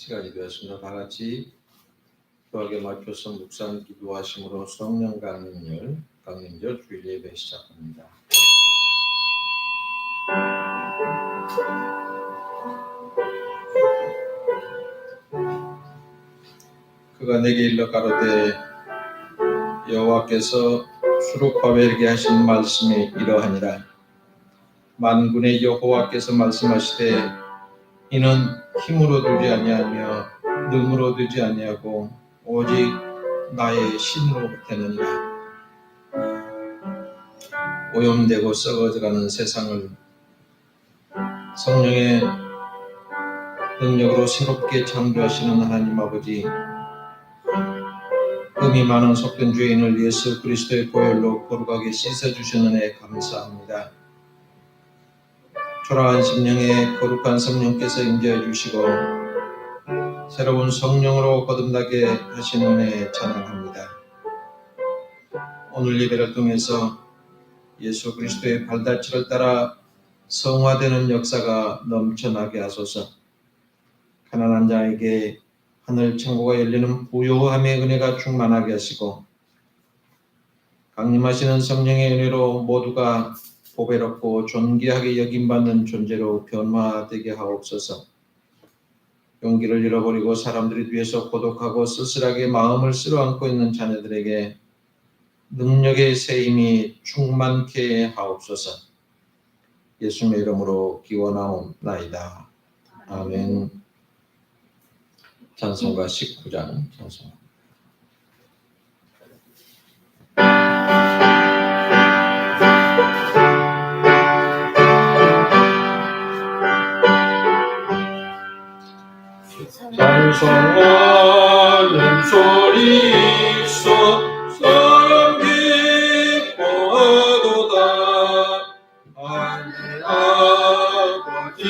시간이 되었습니다. 다 같이 교하게 맞춰서 묵상 기도하심으로 성령 강림절 주일 예배 시작합니다. 그가 내게 일러 가로되 여호와께서 수르바벨에게 하신 말씀이 이러하니라. 만군의 여호와께서 말씀하시되 이는 힘으로 되지 아니하며 능으로 되지 아니하고 오직 나의 신으로 되느니라. 오염되고 썩어져가는 세상을 성령의 능력으로 새롭게 창조하시는 하나님 아버지, 흠이 많은 속된 죄인을 예수 그리스도의 보혈로 거룩하게 씻어주신 은혜에 감사합니다. 초라한 심령에 거룩한 성령께서 임재해 주시고 새로운 성령으로 거듭나게 하신 은혜에 찬양합니다. 오늘 예배를 통해서 예수 그리스도의 발자취를 따라 성화되는 역사가 넘쳐나게 하소서. 가난한 자에게 하늘 천국가 열리는 부요함의 은혜가 충만하게 하시고 강림하시는 성령의 은혜로 모두가 보배롭고 존귀하게 여김받는 존재로 변화되게 하옵소서. 용기를 잃어버리고 사람들이 뒤에서 고독하고 쓸쓸하게 마음을 쓸어안고 있는 자녀들에게 능력의 새 힘이 충만케 하옵소서. 예수님의 이름으로 기원하옵나이다. 아멘. 찬송가 19장 찬송. 찬송하는 소리 소서 기뻐하도다. 하늘 아버지의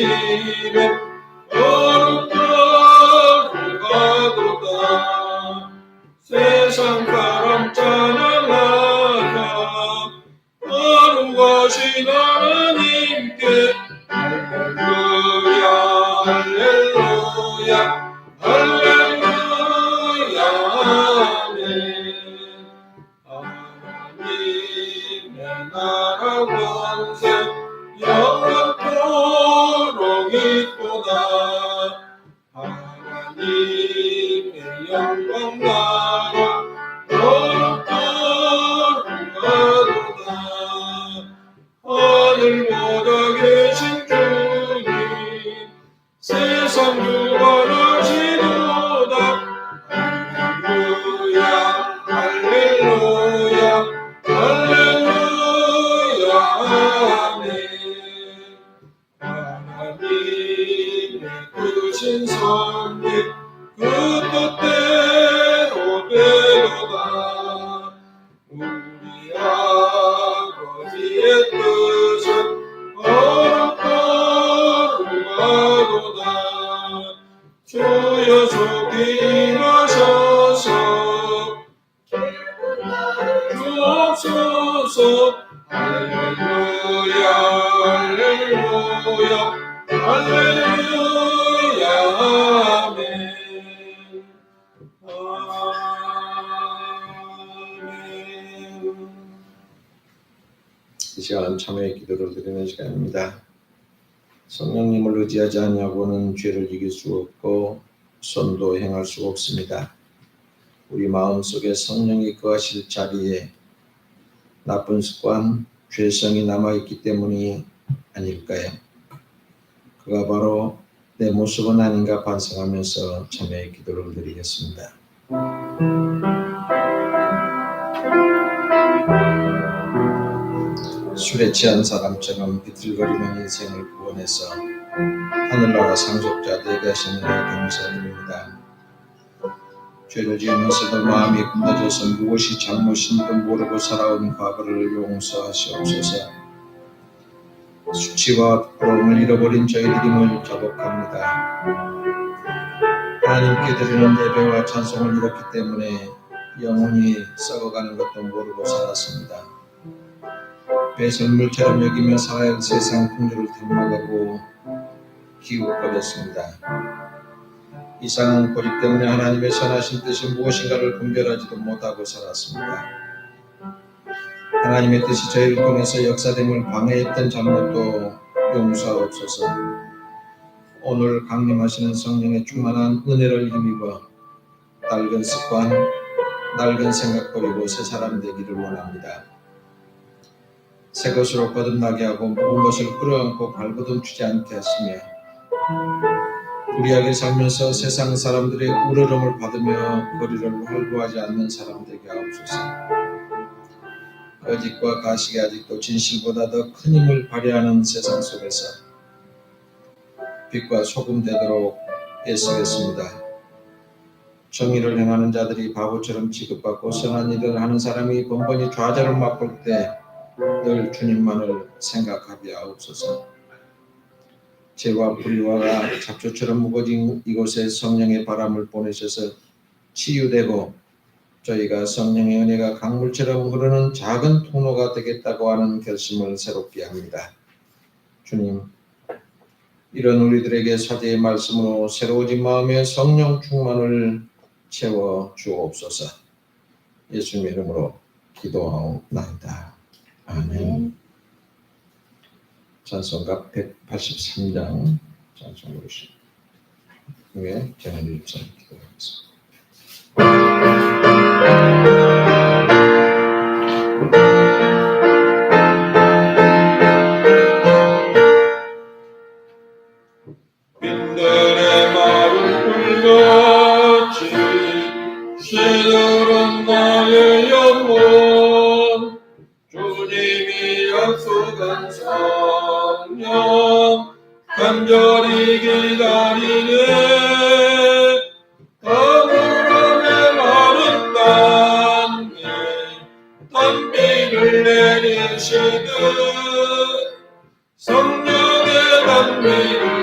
이름 거룩하도다. 세상 사람 찬양하자. 거룩하신 하나님께 할렐루야 할렐루야 할렐루야 아멘. 하나님의 나라 권세 영원토록 있도다. 하나님의 영광 나라 거룩하도다. 하늘 보다 계신 주님 세상 주관하시도다. 할렐루야 할렐루야 할렐루야 아멘. 하나님의 크신 섭리 그 뜻대로 되도다. 우리 아버지의 뜻은 거룩하도다. 주여 속히 임하셔서 주옵소서. 할렐루야 할렐루야 할렐루야 아멘. 이 시간 참여의 기도를 드리는 시간입니다. 성령님을 의지하지 않냐고는 죄를 이길 수 없고 선도 행할 수 없습니다. 우리 마음속에 성령이 거하실 자리에 나쁜 습관, 죄성이 남아있기 때문이 아닐까요? 그가 바로 내 모습은 아닌가 반성하면서 참여의 기도를 드리겠습니다. 술에 취한 사람처럼 비틀거리는 인생을 구원해서 하늘나라 상속자 되게 하신 은혜에 감사드립니다. 죄를 지으면서도 마음이 굳어져서 무엇이 잘못인지도 모르고 살아온 과거를 용서하시옵소서. 수치와 부끄러움을 잃어버린 저희들임을 자복합니다. 하나님께 드리는 예배와 찬송을 잃었기 때문에 영혼이 썩어가는 것도 모르고 살았습니다. 배설물처럼 여기며 살아야 할 세상 풍조를 닮아가고 기웃거렸습니다. 이상은 고집 때문에 하나님의 선하신 뜻이 무엇인가를 분별하지도 못하고 살았습니다. 하나님의 뜻이 저희를 통해서 역사됨을 방해했던 잘못도 용서하옵소서. 오늘 강림하시는 성령의 충만한 은혜를 힘입어 낡은 습관, 낡은 생각 버리고 새 사람 되기를 원합니다. 새 것으로 거듭나게 하고 묵은 것을 끌어안고 발버둥 치지 않게 하시며 불의하게 살면서 세상 사람들의 우러름을 받으며 거리를 활보하지 않는 사람 되게 하옵소서. 거짓과 가식이 아직도 진실보다 더 큰 힘을 발휘하는 세상 속에서 빛과 소금 되도록 애쓰겠습니다. 정의를 행하는 자들이 바보처럼 취급받고 선한 일을 하는 사람이 번번이 좌절을 맛볼 때 늘 주님만을 생각하게 하옵소서. 죄와 불의와 잡초처럼 무거진 이곳에 성령의 바람을 보내셔서 치유되고 저희가 성령의 은혜가 강물처럼 흐르는 작은 통로가 되겠다고 하는 결심을 새롭게 합니다. 주님, 이런 우리들에게 사제의 말씀으로 새로워진 마음의 성령 충만을 채워 주옵소서. 예수님의 이름으로 기도하옵나이다. 아멘. 찬송가 183장 찬송 부르시고 후에 정한일 목사님 기도하겠습니다. 빈들의 마른 불같이 시들은 나의 영혼 주님이 약속한 성령 간절히 기다리네 가물음의 마른 땅에 단비를 내리시듯 성령의 단비를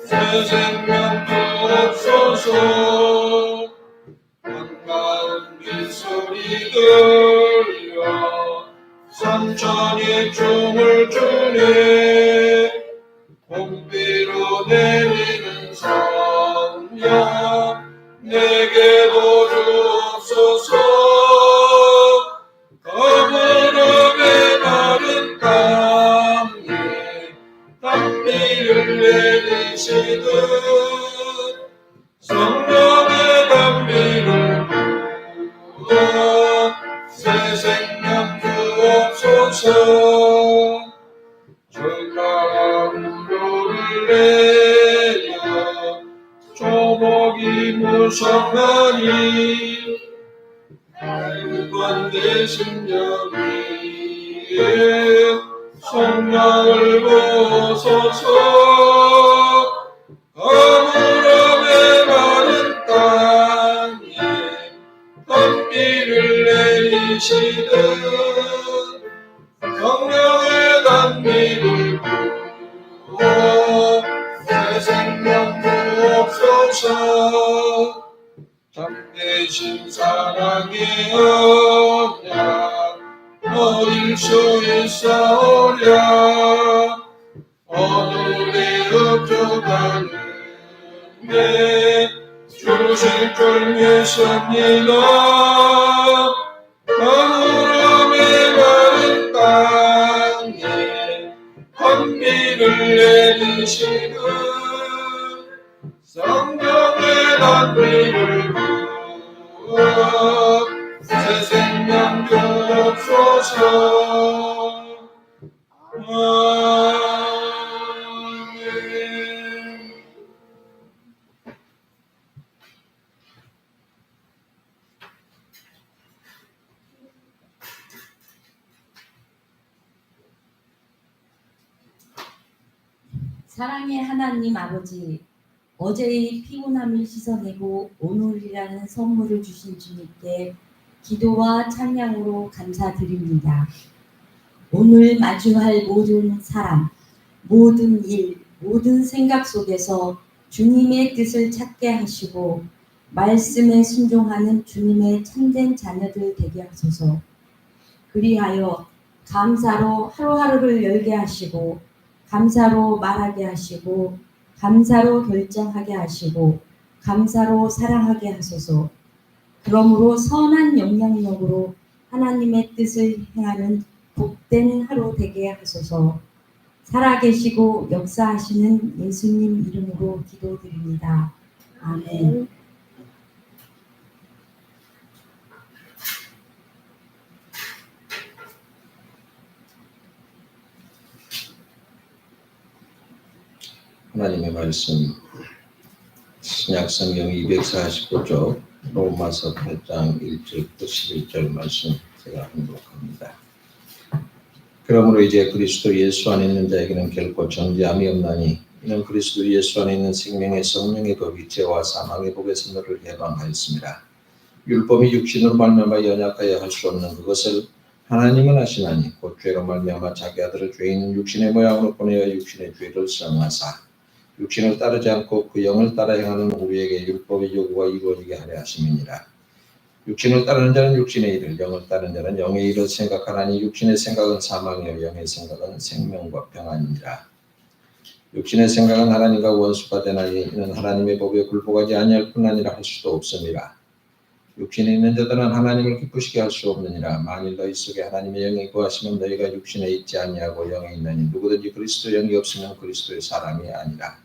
새 생명 주옵소서. 반가운 빗소리 들려 삼천이 춤을 추네 봄비로 내리는 성령 내게도 주옵소서. 거물음의 마른 땅에 단비를 내리시듯 성령의 단비를 부어 새 생명 주옵소서. 철가루를 내려 조목이 무성하니 무관대 심령이 성령을 부어소서. 거물음의 마른 땅에 단비를 내리시듯 성령의 단비를 부어 새 생명 주옵소서. 참되신 사랑의 언약 어딜 수 있사오랴. 오늘의 흡족하는데 주실 줄 믿습니다. 거물음의 마른 땅에 단비를 내리시듯 성령의 단비를 부어 새 생명 주옵소서. 아멘. 사랑의 하나님 아버지, 어제의 피곤함을 씻어내고 오늘이라는 선물을 주신 주님께 기도와 찬양으로 감사드립니다. 오늘 마주할 모든 사람, 모든 일, 모든 생각 속에서 주님의 뜻을 찾게 하시고 말씀에 순종하는 주님의 참된 자녀들 되게 하소서. 그리하여 감사로 하루하루를 열게 하시고 감사로 말하게 하시고 감사로 결정하게 하시고 감사로 사랑하게 하소서. 그러므로 선한 영향력으로 하나님의 뜻을 행하는 복된 하루 되게 하소서. 살아계시고 역사하시는 예수님 이름으로 기도드립니다. 아멘. 하나님의 말씀 신약성경 249쪽 로마서 8장 1절부터 11절 말씀 제가 봉독합니다. 그러므로 이제 그리스도 예수 안에 있는 자에게는 결코 정죄함이 없나니 이는 그리스도 예수 안에 있는 생명의 성령의 법이 죄와 사망의 법에서 너를 해방하였습니다. 율법이 육신으로 말미암아 연약하여 할 수 없는 그것을 하나님은 하시나니 곧 죄로 말미암아 자기 아들을 죄 있는 육신의 모양으로 보내어 육신의 죄를 성하사 육신을 따르지 않고 그 영을 따라 행하는 우리에게 율법의 요구가 이루어지게 하려 하심이니라. 육신을 따르는 자는 육신의 일을, 영을 따르는 자는 영의 일을 생각하나니 육신의 생각은 사망이요 영의 생각은 생명과 평안이니라. 육신의 생각은 하나님과 원수가 되나니 이는 하나님의 법에 굴복하지 아니할 뿐 아니라 할 수도 없습니다. 육신에 있는 자들은 하나님을 기쁘시게 할 수 없느니라. 만일 너희 속에 하나님의 영이 거하시면 너희가 육신에 있지 아니하고 영에 있나니 누구든지 그리스도 영이 없으면 그리스도의 사람이 아니라.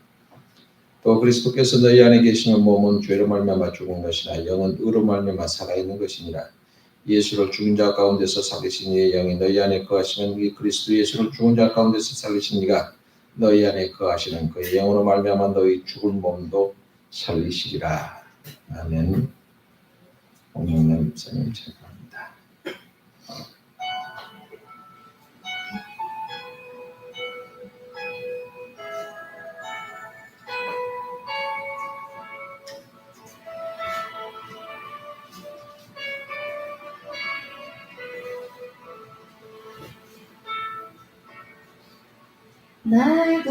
또 그리스도께서 너희 안에 계시면 몸은 죄로 말미암아 죽은 것이나 영은 의로 말미암아 살아있는 것이니라. 예수를 죽은 자 가운데서 살리신 이의 영이 너희 안에 거하시면 이 그리스도 예수를 죽은 자 가운데서 살리신 이가 너희 안에 거하시는 그의 영으로 말미암아 너희 죽은 몸도 살리시리라. 아멘. 홍영남 목사님 축하합니다. 날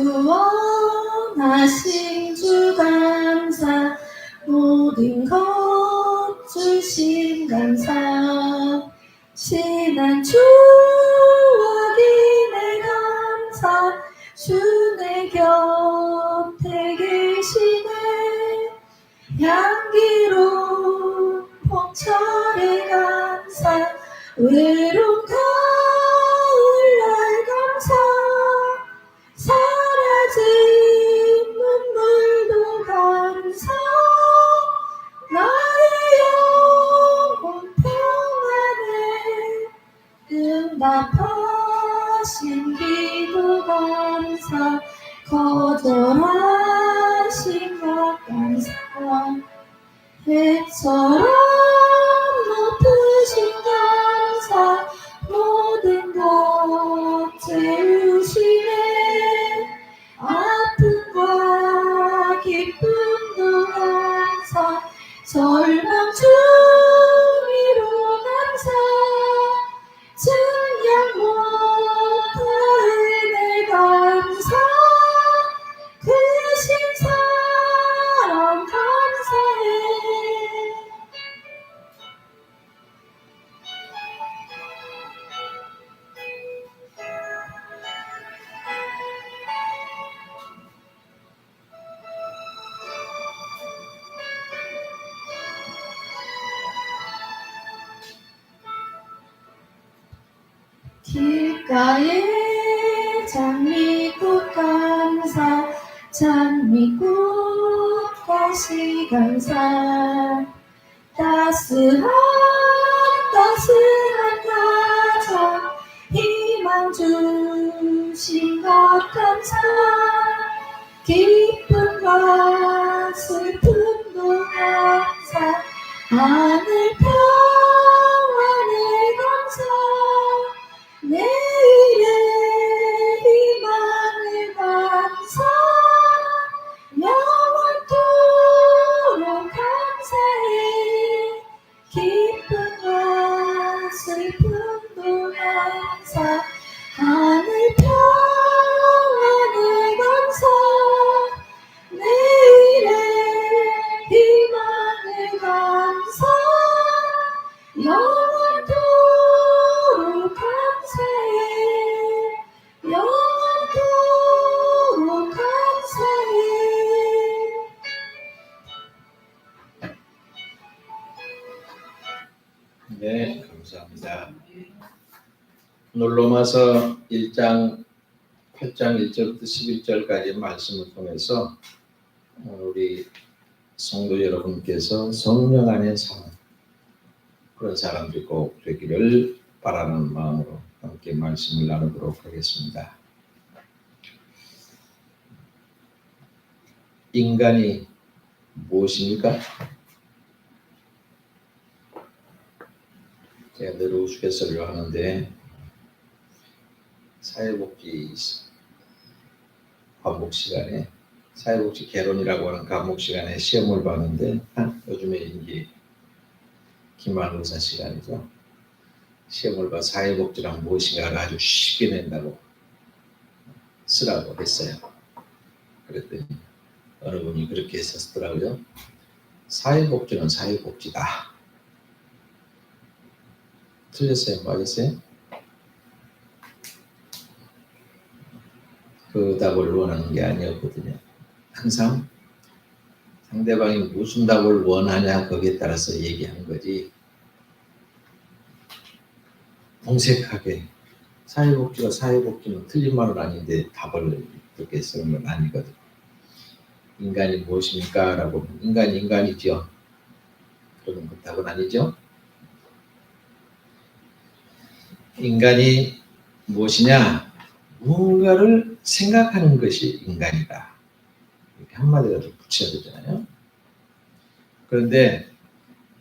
구원하신 주 감사, 모든 것 주신 감사, 지난 추억이 내 감사, 주 내 곁에 계시네. 향기로운 봄철의 감사, 외로운 가을날 감사, 사라진 눈물도 감사, 나의 영혼 평안에 응답하신 기도 감사, 거절하신 것 감사, 해처럼 높으신 감사, 모든 것 채우시네. 아픔과 기쁨도 감사, 절망 중위로 감사, 증량 못할 내 감사, 크신 사랑 감사해. 길가에 장미꽃 감사, 장미꽃 가시 감사, 따스한 가정 희망 주신 것 감사, 기쁨과 슬픔도 감사, 하늘 평안에 감사, 내일의 희망을 감사, 영원토록 감사해. 기쁨과 슬픔도 감사, 하늘 평안을 감사, 내일의 오늘 로마서 1장 8장 1절부터 11절까지 말씀을 통해서 우리 성도 여러분께서 성령 안에 사는 그런 사람들이 꼭 되기를 바라는 마음으로 함께 말씀을 나누도록 하겠습니다. 인간이 무엇입니까? 제가 늘 우스갯소리를 하는데 사회복지 과목 시간에 사회복지 개론이라고 하는 과목 시간에 시험을 봤는데 요즘에 이제 기말고사 시간이죠. 시험을 봐 사회복지란 무엇인가를 아주 쉽게 낸다고 쓰라고 했어요. 그랬더니 어느 분이 그렇게 썼더라고요. 사회복지는 사회복지다. 틀렸어요? 맞았어요? 그 답을 원하는 게 아니었거든요. 항상 상대방이 무슨 답을 원하냐 거기에 따라서 얘기하는 거지. 공색하게 사회복지가 사회복지는 틀린 말은 아닌데 답을 그렇게 쓰는 건 아니거든. 인간이 무엇입니까? 라고 인간이 인간이죠. 그러면 그 답은 아니죠. 인간이 무엇이냐? 무언가를 생각하는 것이 인간이다. 이렇게 한마디라도 붙여야 되잖아요. 그런데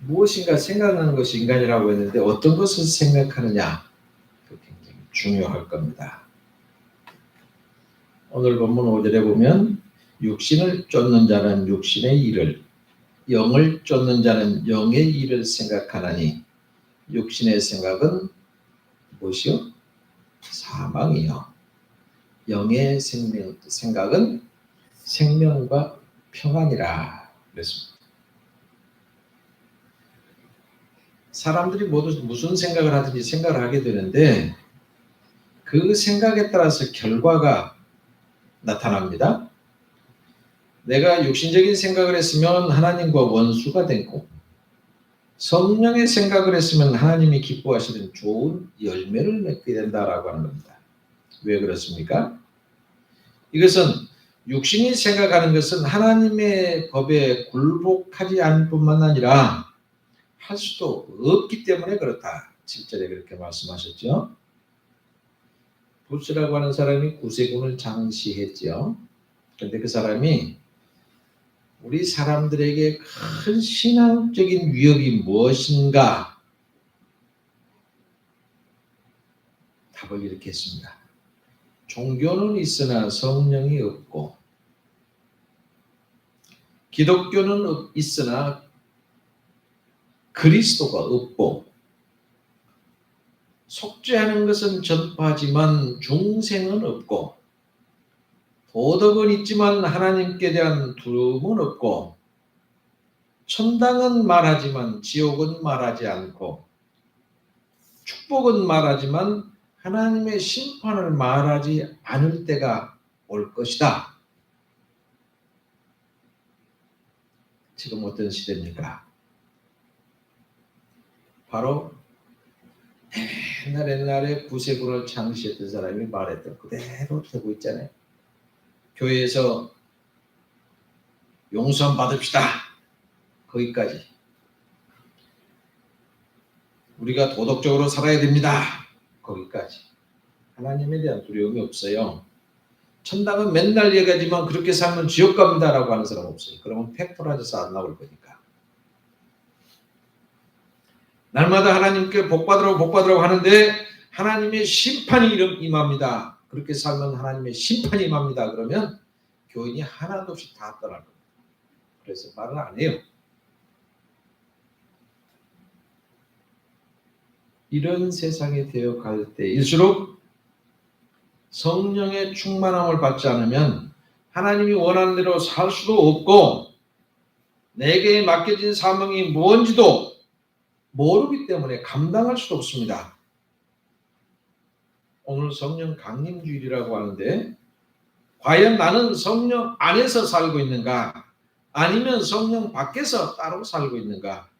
무엇인가 생각하는 것이 인간이라고 했는데 어떤 것을 생각하느냐? 그 굉장히 중요할 겁니다. 오늘 본문 5절에 보면 육신을 쫓는 자는 육신의 일을, 영을 쫓는 자는 영의 일을 생각하나니 육신의 생각은 무엇이요? 사망이요. 영의 생각은 생명과 평안이라 그랬습니다. 사람들이 모두 무슨 생각을 하든지 생각을 하게 되는데 그 생각에 따라서 결과가 나타납니다. 내가 육신적인 생각을 했으면 하나님과 원수가 되고 성령의 생각을 했으면 하나님이 기뻐하시는 좋은 열매를 맺게 된다라고 하는 겁니다. 왜 그렇습니까? 이것은 육신이 생각하는 것은 하나님의 법에 굴복하지 않을 뿐만 아니라 할 수도 없기 때문에 그렇다. 7절에 그렇게 말씀하셨죠. 부스라고 하는 사람이 구세군을 장시했죠. 그런데 그 사람이 우리 사람들에게 큰 신앙적인 위협이 무엇인가? 답을 이렇게 했습니다. 종교는 있으나 성령이 없고 기독교는 있으나 그리스도가 없고 속죄하는 것은 전파하지만 중생은 없고 도덕은 있지만 하나님께 대한 두려움은 없고 천당은 말하지만 지옥은 말하지 않고 축복은 말하지만 하나님의 심판을 말하지 않을 때가 올 것이다. 지금 어떤 시대입니까? 바로 옛날에 구세군을 창시했던 사람이 말했던 그대로 되고 있잖아요. 교회에서 용서함 받읍시다. 거기까지. 우리가 도덕적으로 살아야 됩니다. 거기까지. 하나님에 대한 두려움이 없어요. 천당은 맨날 얘기하지만 그렇게 살면 지옥 갑니다라고 하는 사람 없어요. 그러면 팩토라져서 안 나올 거니까. 날마다 하나님께 복 받으라고 하는데 하나님의 심판이 임합니다. 그렇게 살면 하나님의 심판이 임합니다. 그러면 교인이 하나도 없이 다 떠날 겁니다. 그래서 말을 안 해요. 이런 세상이 되어갈 때일수록 성령의 충만함을 받지 않으면 하나님이 원하는 대로 살 수도 없고 내게 맡겨진 사명이 뭔지도 모르기 때문에 감당할 수도 없습니다. 오늘 성령 강림주일이라고 하는데 과연 나는 성령 안에서 살고 있는가 아니면 성령 밖에서 따로 살고 있는가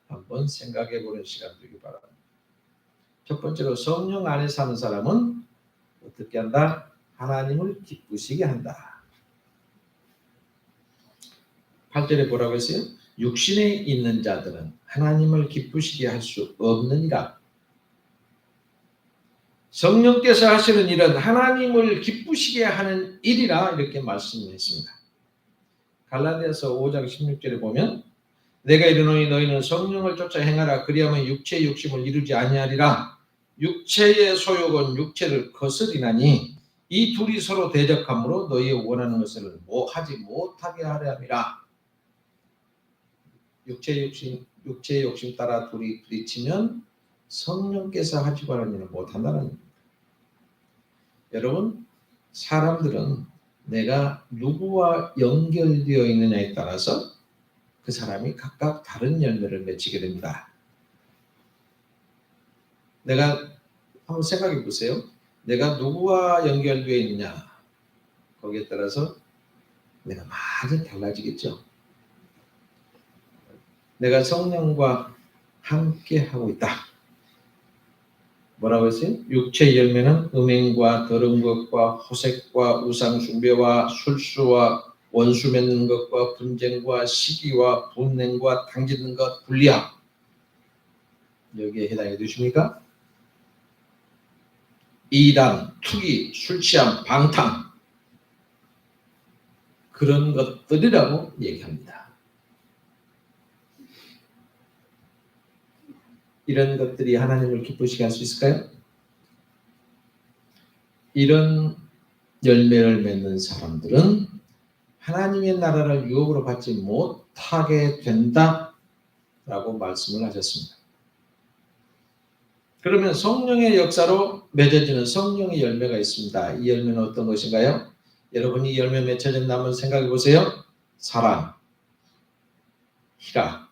한번 생각해 보는 시간 되기 바랍니다. 첫 번째로 성령 안에 사는 사람은 어떻게 한다? 하나님을 기쁘시게 한다. 8절에 뭐라고 했어요? 육신에 있는 자들은 하나님을 기쁘시게 할 수 없느니라. 성령께서 하시는 일은 하나님을 기쁘시게 하는 일이라 이렇게 말씀했습니다. 갈라디아서 5장 16절에 보면 내가 이르노니 너희는 성령을 쫓아 행하라. 그리하면 육체의 욕심을 이루지 아니하리라. 육체의 소욕은 육체를 거스리나니 이 둘이 서로 대적하므로 너희의 원하는 것을 하지 못하게 하려 함이라. 육체의 욕심 따라 둘이 부딪히면 성령께서 하지 않은 일을 못한다는 겁니다. 여러분, 사람들은 내가 누구와 연결되어 있느냐에 따라서 그 사람이 각각 다른 열매를 맺히게 됩니다. 내가 한번 생각해 보세요. 내가 누구와 연결되어 있느냐, 거기에 따라서 내가 많이 달라지겠죠. 내가 성령과 함께 하고 있다. 뭐라고 했어요? 육체의 열매는 음행과 더러운 것과 호색과 우상숭배와 술수와 원수 맺는 것과 분쟁과 시기와 분냉과 당짓는 것, 불리함. 여기에 해당이 되십니까? 이단, 투기, 술 취함, 방탕, 그런 것들이라고 얘기합니다. 이런 것들이 하나님을 기쁘시게 할 수 있을까요? 이런 열매를 맺는 사람들은 하나님의 나라를 유업으로 받지 못하게 된다라고 말씀을 하셨습니다. 그러면 성령의 역사로 맺어지는 성령의 열매가 있습니다. 이 열매는 어떤 것인가요? 여러분이 이 열매 맺혀진다 한번 생각해 보세요. 사랑, 희락,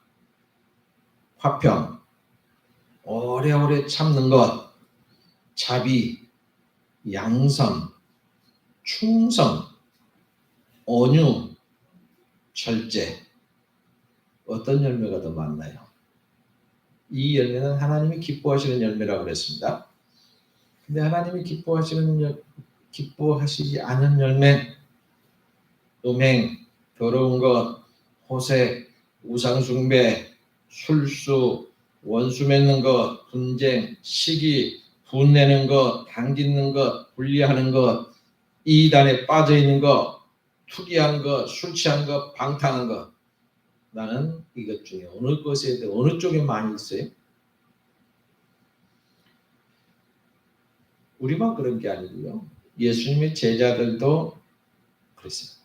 화평, 오래오래 참는 것, 자비, 양선, 충성, 온유, 절제. 어떤 열매가 더 많나요? 이 열매는 하나님이 기뻐하시는 열매라고 그랬습니다. 근데 하나님이 기뻐하시지 않은 열매, 음행, 더러운 것, 호색, 우상숭배, 술수, 원수 맺는 것, 분쟁, 시기, 분내는 것, 당짓는 것, 분리하는 것, 이단에 빠져 있는 것, 투기한 것, 술 취한 것, 방탕한 것. 나는 이것 중에 어느 것에 대해 어느 쪽에 많이 있어요? 우리만 그런 게 아니고요. 예수님의 제자들도 그랬어요.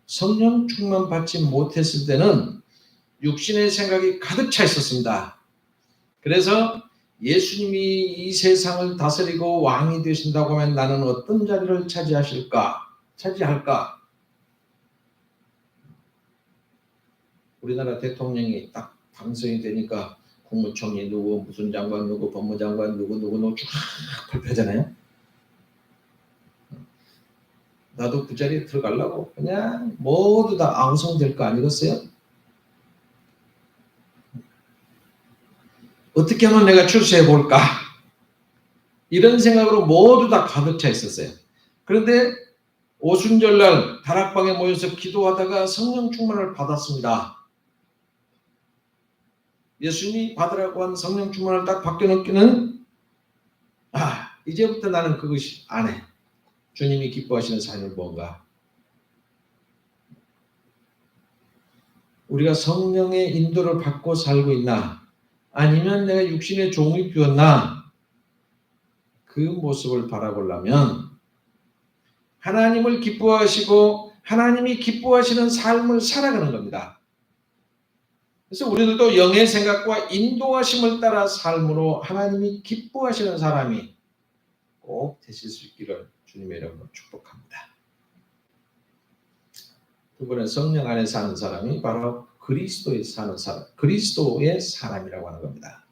성령 충만 받지 못했을 때는 육신의 생각이 가득 차 있었습니다. 그래서 예수님이 이 세상을 다스리고 왕이 되신다고 하면 나는 어떤 자리를 차지할까? 우리나라 대통령이 딱 당선이 되니까 국무총리 누구, 무슨 장관 누구, 법무장관 누구 쫙 발표하잖아요. 나도 그 자리에 들어가려고 그냥 모두 다 앙송될 거 아니겠어요? 어떻게 하면 내가 출세해 볼까? 이런 생각으로 모두 다 가득 차 있었어요. 그런데 오순절날 다락방에 모여서 기도하다가 성령 충만을 받았습니다. 예수님이 받으라고 한 성령 충만을 딱 받겨놓기는 이제부터 나는 그것이 안 해. 주님이 기뻐하시는 삶은 뭔가? 우리가 성령의 인도를 받고 살고 있나? 아니면 내가 육신의 종이 되었나? 그 모습을 바라보려면 하나님을 기뻐하시고 하나님이 기뻐하시는 삶을 살아가는 겁니다. 그래서 우리들도 영의 생각과 인도하심을 따라 삶으로 하나님이 기뻐하시는 사람이 꼭 되실 수 있기를 주님의 이름으로 축복합니다. 두 번째, 성령 안에 사는 사람이 바로 그리스도에 사는 사람, 그리스도의 사람이라고 하는 겁니다.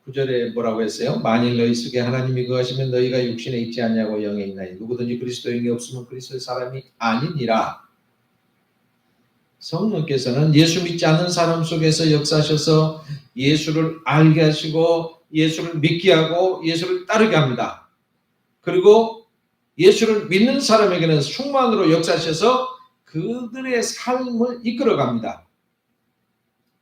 9절에 뭐라고 했어요? 만일 너희 속에 하나님이 거하시면 너희가 육신에 있지 않냐고 영에 있나니 누구든지 그리스도의 영이 없으면 그리스도의 사람이 아니니라. 성령께서는 예수 믿지 않는 사람 속에서 역사하셔서 예수를 알게 하시고 예수를 믿게 하고 예수를 따르게 합니다. 그리고 예수를 믿는 사람에게는 충만으로 역사하셔서 그들의 삶을 이끌어갑니다.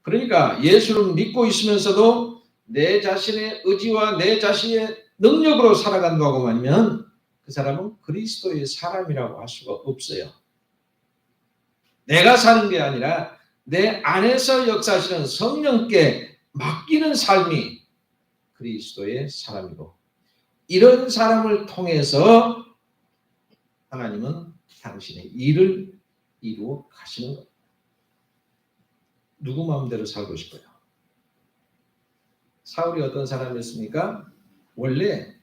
그러니까 예수를 믿고 있으면서도 내 자신의 의지와 내 자신의 능력으로 살아간다고 하면 그 사람은 그리스도의 사람이라고 할 수가 없어요. 내가 사는 게 아니라 내 안에서 역사하시는 성령께 맡기는 삶이 그리스도의 사람이고, 이런 사람을 통해서 하나님은 당신의 일을 이루어 가시는 겁니다. 누구 마음대로 살고 싶어요? 사울이 어떤 사람이었습니까? 원래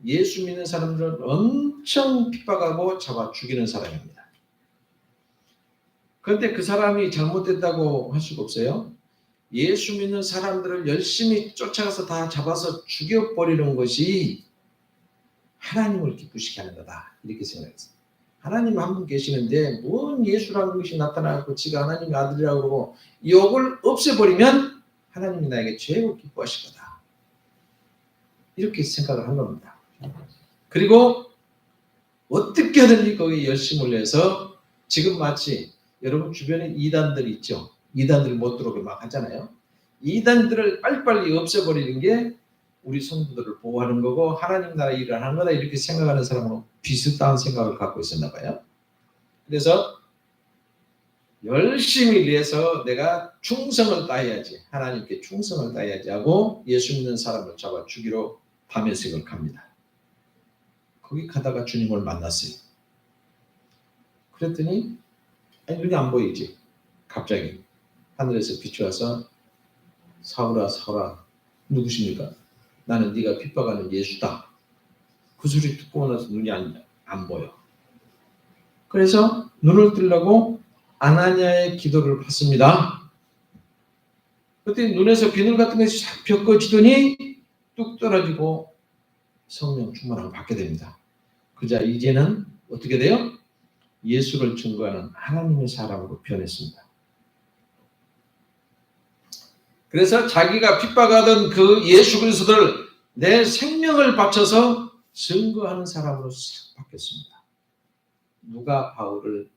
예수 믿는 사람들은 엄청 핍박하고 잡아 죽이는 사람입니다. 그런데 그 사람이 잘못됐다고 할 수가 없어요. 예수 믿는 사람들을 열심히 쫓아가서 다 잡아서 죽여버리는 것이 하나님을 기쁘시게 하는 거다, 이렇게 생각했어요. 하나님 한 분 계시는데 뭔 예수라는 것이 나타나고 지가 하나님의 아들이라고 그러고 이걸 없애버리면 하나님이 나에게 최고 기뻐하실 거다, 이렇게 생각을 한 겁니다. 그리고 어떻게든지 거기에 열심을 내서, 지금 마치 여러분 주변에 이단들 있죠. 이단들 못 들어오게 막 하잖아요. 이단들을 빨리빨리 없애버리는 게 우리 성도들을 보호하는 거고 하나님 나라 일을 하는 거다, 이렇게 생각하는 사람은 비슷한 생각을 갖고 있었나 봐요. 그래서 열심히 위해서 내가 충성을 다해야지, 하나님께 충성을 다해야지 하고 예수 믿는 사람을 잡아 죽이러 다메섹을 갑니다. 거기 가다가 주님을 만났어요. 그랬더니 눈이 안 보이지. 갑자기 하늘에서 빛이 와서 사울아 사울아 누구십니까? 나는 네가 핍박하는 예수다. 그 소리 듣고 나서 눈이 안 보여. 그래서 눈을 뜨려고 아나니아의 기도를 받습니다. 그때 눈에서 비늘 같은 것이 싹 벗겨지더니 뚝 떨어지고 성령 충만함을 받게 됩니다. 그자 이제는 어떻게 돼요? 예수를 증거하는 하나님의 사람으로 변했습니다. 그래서 자기가 핍박하던 그 예수 그리스도를 내 생명을 바쳐서 증거하는 사람으로 싹 바뀌었습니다. 누가 바울을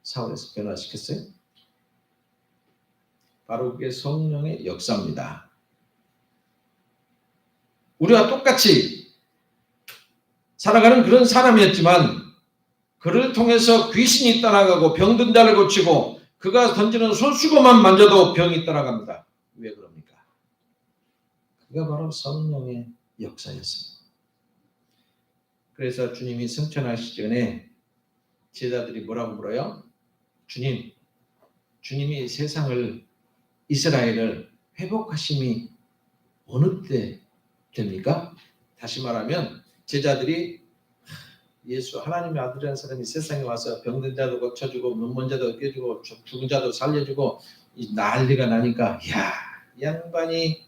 사울에서 변화시켰어요? 바로 그게 성령의 역사입니다. 우리와 똑같이 살아가는 그런 사람이었지만 그를 통해서 귀신이 떠나가고 병든 자를 고치고 그가 던지는 손수건만 만져도 병이 떠나갑니다. 왜 그럽니까? 그가 바로 성령의 역사였습니다. 그래서 주님이 승천하시기 전에 제자들이 뭐라고 물어요? 주님이 세상을, 이스라엘을 회복하심이 어느 때 됩니까? 다시 말하면 제자들이 예수 하나님의 아들이라는 사람이 세상에 와서 병든 자도 고쳐주고 눈먼 자도 깨주고 죽은 자도 살려주고 이 난리가 나니까 이야, 이 양반이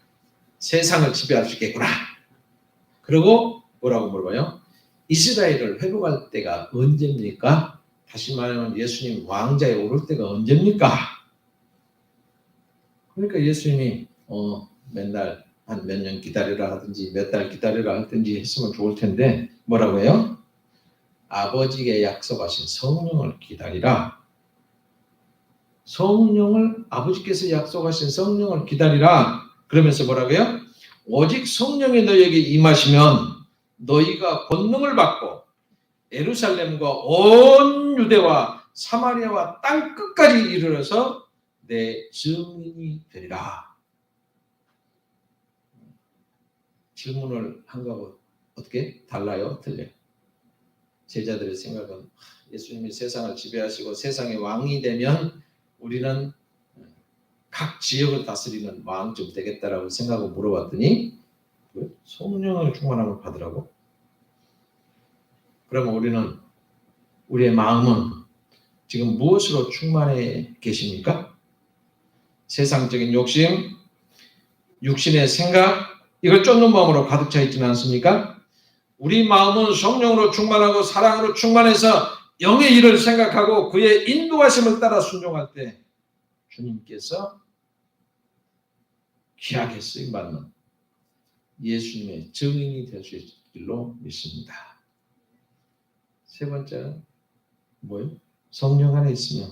세상을 지배할 수 있겠구나. 그리고 뭐라고 물어봐요? 이스라엘을 회복할 때가 언제입니까? 다시 말하면 예수님 왕자에 오를 때가 언제입니까? 그러니까 예수님이 맨날 한 몇 년 기다리라 하든지 몇 달 기다리라 하든지 했으면 좋을 텐데 뭐라고 해요? 아버지께 약속하신 성령을 기다리라. 성령을, 아버지께서 약속하신 성령을 기다리라. 그러면서 뭐라고 해요? 오직 성령이 너희에게 임하시면 너희가 권능을 받고 예루살렘과 온 유대와 사마리아와 땅 끝까지 이르러서 내 증인이 되리라. 질문을 한 거하고 어떻게 달라요? 틀려요? 제자들의 생각은 예수님이 세상을 지배하시고 세상의 왕이 되면 우리는 각 지역을 다스리는 왕쯤 되겠다라고 생각하고 물어봤더니 성령을 충만함을 받으라고? 그러면 우리의 마음은 지금 무엇으로 충만해 계십니까? 세상적인 욕심, 육신의 생각, 이걸 쫓는 마음으로 가득 차 있지는 않습니까? 우리 마음은 성령으로 충만하고 사랑으로 충만해서 영의 일을 생각하고 그의 인도하심을 따라 순종할 때 주님께서 귀하게 쓰임받는 예수님의 증인이 될 수 있을 줄로 믿습니다. 세 번째는 뭐예요? 성령 안에 있으면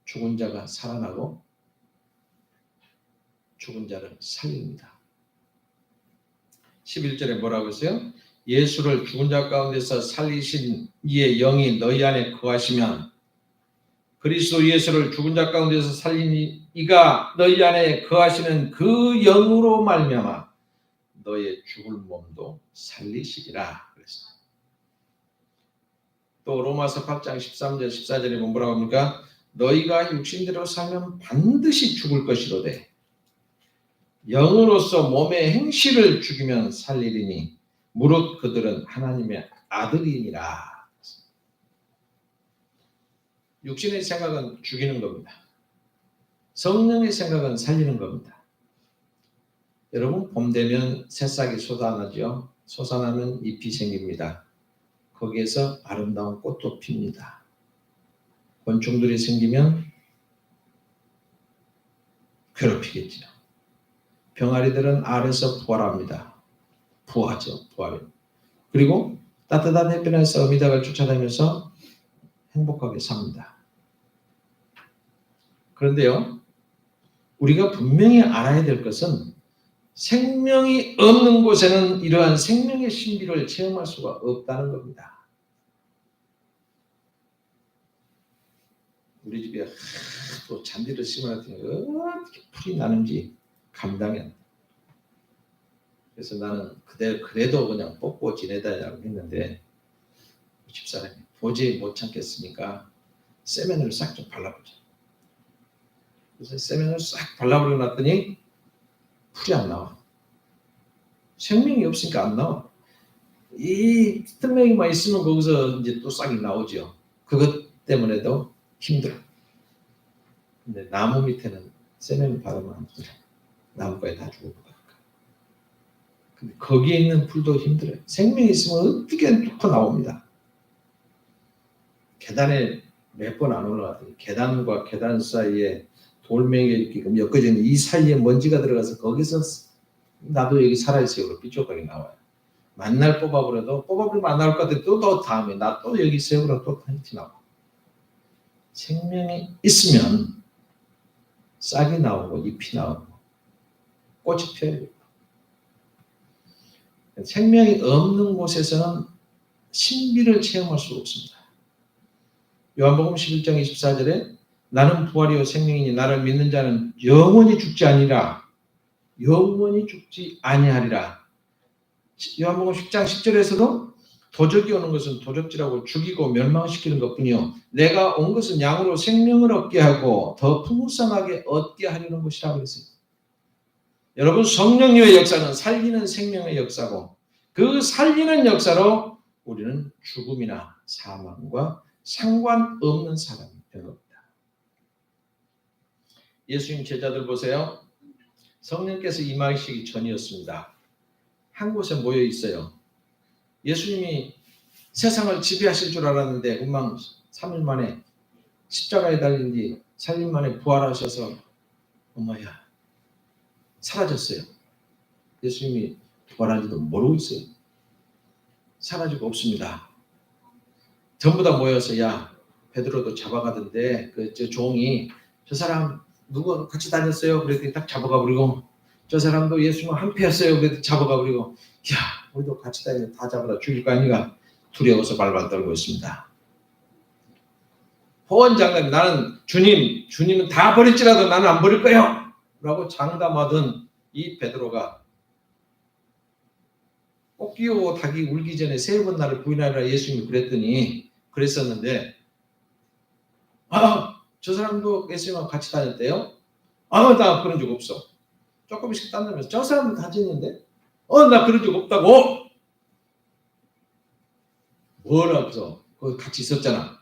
죽은 자가 살아나고 죽은 자를 살립니다. 11절에 뭐라고 했어요? 예수를 죽은 자 가운데서 살리신 이의 영이 너희 안에 거하시면 그리스도 예수를 죽은 자 가운데서 살린 이가 너희 안에 거하시는 그 영으로 말미암아 너의 죽을 몸도 살리시리라 그랬어요. 또 로마서 8장 13절 14절에 뭐라고 합니까? 너희가 육신대로 살면 반드시 죽을 것이로되 영으로서 몸의 행실을 죽이면 살리리니 무릇 그들은 하나님의 아들이니라. 육신의 생각은 죽이는 겁니다. 성령의 생각은 살리는 겁니다. 여러분 봄 되면 새싹이 솟아나죠. 솟아나면 잎이 생깁니다. 거기에서 아름다운 꽃도 핍니다. 곤충들이 생기면 괴롭히겠죠. 병아리들은 알에서 부활합니다. 부화죠. 부활. 그리고 따뜻한 햇빛에서 어미닭을 쫓아다니면서 행복하게 삽니다. 그런데요. 우리가 분명히 알아야 될 것은 생명이 없는 곳에는 이러한 생명의 신비를 체험할 수가 없다는 겁니다. 우리 집에 또 잔디를 심어놨더니 어떻게 풀이 나는지 감당이 안 돼. 그래서 나는 그래도 그냥 뽑고 지내다라고 했는데 집사람이 도저히 못 참겠으니까 세면을 싹 좀 발라보자. 그래서 세면을 싹 발라버리고 났더니 풀이 안 나와. 생명이 없으니까 안 나와. 이 틈명이만 있으면 거기서 이제 또 싹이 나오죠. 그것 때문에도 힘들어. 근데 나무 밑에는 세면 바르면 안 돼. 나무까지 다 죽어버려. 근데 거기에 있는 풀도 힘들어요. 생명이 있으면 어떻게 뚫고 나옵니다. 계단에 몇 번 안 올라갔더니 계단과 계단 사이에 돌멩이가 이렇게 엮어져 있는 이 사이에 먼지가 들어가서 거기서 나도 여기 살아있어요. 그러고 삐쪽하게 나와요. 만날 뽑아버리면 안 나올 것 같아. 또 다음에 나 또 여기 있어요. 그러고 또 한티 나와. 생명이 있으면 싹이 나오고 잎이 나오고 꽃이 펴요. 생명이 없는 곳에서는 신비를 체험할 수 없습니다. 요한복음 11장 24절에 나는 부활이요 생명이니 나를 믿는 자는 영원히 죽지 아니라 영원히 죽지 아니하리라. 요한복음 10장 10절에서도 도적이 오는 것은 도적질하고 죽이고 멸망시키는 것뿐이요 내가 온 것은 양으로 생명을 얻게 하고 더 풍성하게 얻게 하려는 것이라고 했어요. 여러분 성령님의 역사는 살리는 생명의 역사고 그 살리는 역사로 우리는 죽음이나 사망과 상관없는 사람이 된 겁니다. 예수님 제자들 보세요. 성령께서 임하시기 전이었습니다. 한 곳에 모여 있어요. 예수님이 세상을 지배하실 줄 알았는데 금방 3일 만에 십자가에 달린 뒤 3일 만에 부활하셔서 엄마야 사라졌어요. 예수님이 부활한지도 모르고 있어요. 사라지고 없습니다. 전부 다 모여서 야 베드로도 잡아가던데 저 종이 저 사람 누구 같이 다녔어요? 그랬더니 딱 잡아가 버리고 저 사람도 예수님과 한패였어요. 그랬더니 잡아가 버리고 야 우리도 같이 다니면 다 잡아다 죽일 거 아니가 두려워서 발발 떨고 있습니다. 호언 장담 나는 주님은 다 버릴지라도 나는 안 버릴 거예요. 라고 장담하던 이 베드로가 꽃기호 닭이 울기 전에 3번 나를 부인하리라 예수님이 그랬었는데 저 사람도 예수님하고 같이 다녔대요. 나 그런 적 없어. 조금씩 딴다면서 저 사람도 다녔는데 나 그런 적 없다고. 뭐라고 거기 같이 있었잖아.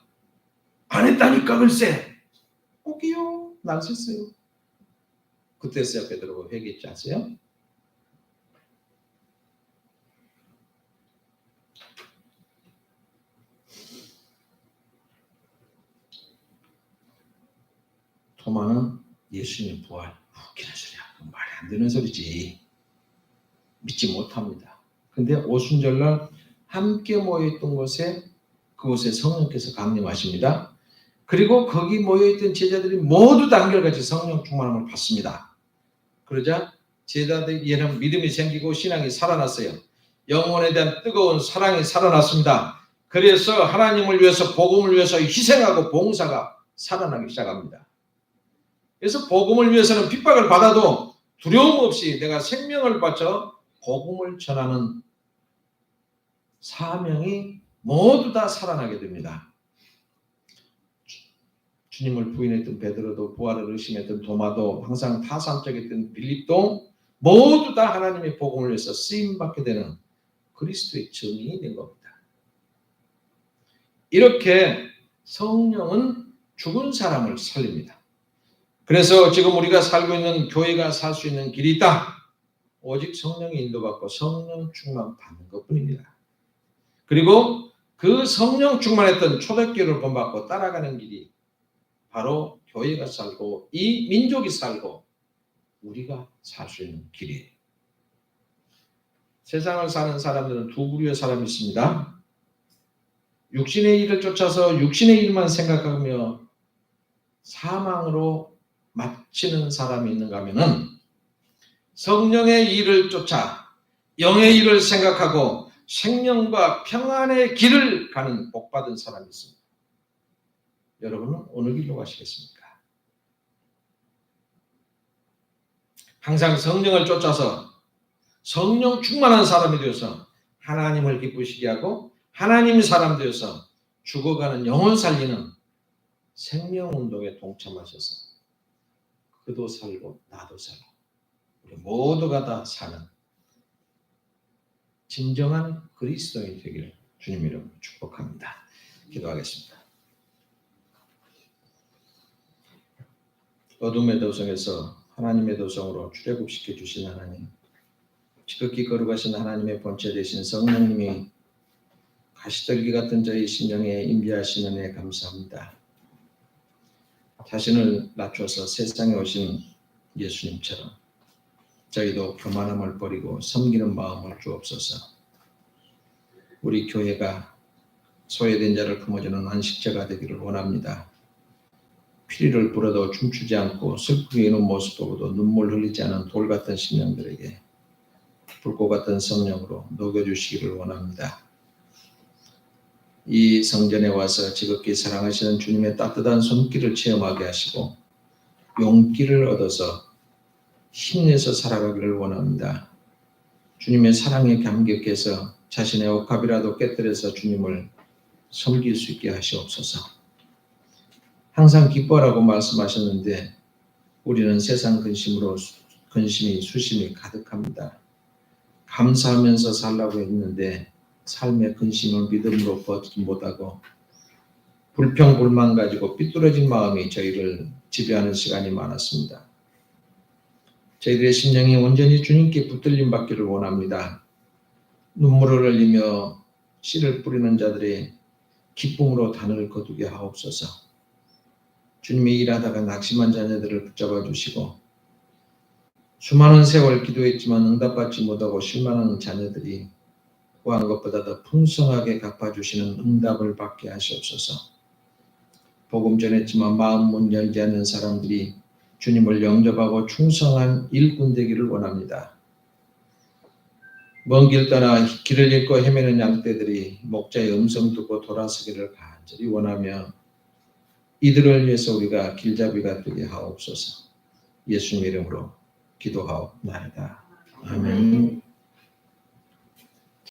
안 했다니까 글쎄. 꽃기호 난 썼어요. 그때서야 베드로가 회개했지 않으세요? 토마는 예수님 부활 웃기는 소리야. 말이 안 되는 소리지. 믿지 못합니다. 근데 오순절날 함께 모여있던 곳에 그곳에 성령께서 강림하십니다. 그리고 거기 모여있던 제자들이 모두 다 한결같이 성령 충만함을 받습니다. 그러자 제자들에게는 믿음이 생기고 신앙이 살아났어요. 영혼에 대한 뜨거운 사랑이 살아났습니다. 그래서 하나님을 위해서 복음을 위해서 희생하고 봉사가 살아나기 시작합니다. 그래서 복음을 위해서는 핍박을 받아도 두려움 없이 내가 생명을 바쳐 복음을 전하는 사명이 모두 다 살아나게 됩니다. 주님을 부인했던 베드로도, 부활을 의심했던 도마도, 항상 타산적이었던 빌립도 모두 다 하나님의 복음을 위해서 쓰임받게 되는 그리스도의 증인이 된 겁니다. 이렇게 성령은 죽은 사람을 살립니다. 그래서 지금 우리가 살고 있는 교회가 살 수 있는 길이 있다. 오직 성령의 인도받고 성령 충만 받는 것뿐입니다. 그리고 그 성령 충만했던 초대교회를 본받고 따라가는 길이 바로 교회가 살고 이 민족이 살고 우리가 살 수 있는 길이에요. 세상을 사는 사람들은 두 부류의 사람이 있습니다. 육신의 일을 쫓아서 육신의 일만 생각하며 사망으로 마치는 사람이 있는가 하면은 성령의 일을 쫓아 영의 일을 생각하고 생명과 평안의 길을 가는 복받은 사람이 있습니다. 여러분은 어느 길로 가시겠습니까? 항상 성령을 쫓아서 성령 충만한 사람이 되어서 하나님을 기쁘시게 하고 하나님 사람 되어서 죽어가는 영혼 살리는 생명운동에 동참하셔서 그도 살고 나도 살고 우리 모두가 다 사는 진정한 그리스도인이 되기를 주님 이름으로 축복합니다. 기도하겠습니다. 어둠의 도성에서 하나님의 도성으로 출애굽시켜 주신 하나님, 지극히 거룩하신 하나님의 본체 되신 성령님이 가시떨기 같은 저희 심령에 임재하시는 애 감사합니다. 자신을 낮춰서 세상에 오신 예수님처럼 저희도 교만함을 버리고 섬기는 마음을 주옵소서. 우리 교회가 소외된 자를 품어주는 안식처가 되기를 원합니다. 피리를 불어도 춤추지 않고 슬프게 있는 모습 보고도 눈물 흘리지 않은 돌 같은 심령들에게 불꽃 같은 성령으로 녹여주시기를 원합니다. 이 성전에 와서 지극히 사랑하시는 주님의 따뜻한 손길을 체험하게 하시고 용기를 얻어서 힘내서 살아가기를 원합니다. 주님의 사랑에 감격해서 자신의 옷값이라도 깨뜨려서 주님을 섬길 수 있게 하시옵소서. 항상 기뻐하라고 말씀하셨는데 우리는 세상 근심이 수심이 가득합니다. 감사하면서 살라고 했는데 삶의 근심을 믿음으로 버티지 못하고 불평 불만 가지고 삐뚤어진 마음이 저희를 지배하는 시간이 많았습니다. 저희들의 심령이 온전히 주님께 붙들림 받기를 원합니다. 눈물을 흘리며 씨를 뿌리는 자들의 기쁨으로 단을 거두게 하옵소서. 주님이 일하다가 낙심한 자녀들을 붙잡아 주시고 수많은 세월 기도했지만 응답받지 못하고 실망하는 자녀들이 구한 것보다 더 풍성하게 갚아주시는 응답을 받게 하시옵소서. 복음 전했지만 마음 문 열지 않는 사람들이 주님을 영접하고 충성한 일꾼 되기를 원합니다. 먼 길 떠나 길을 잃고 헤매는 양떼들이 목자의 음성 듣고 돌아서기를 간절히 원하며 이들을 위해서 우리가 길잡이가 되게 하옵소서. 예수님 이름으로 기도하옵나이다. 아멘.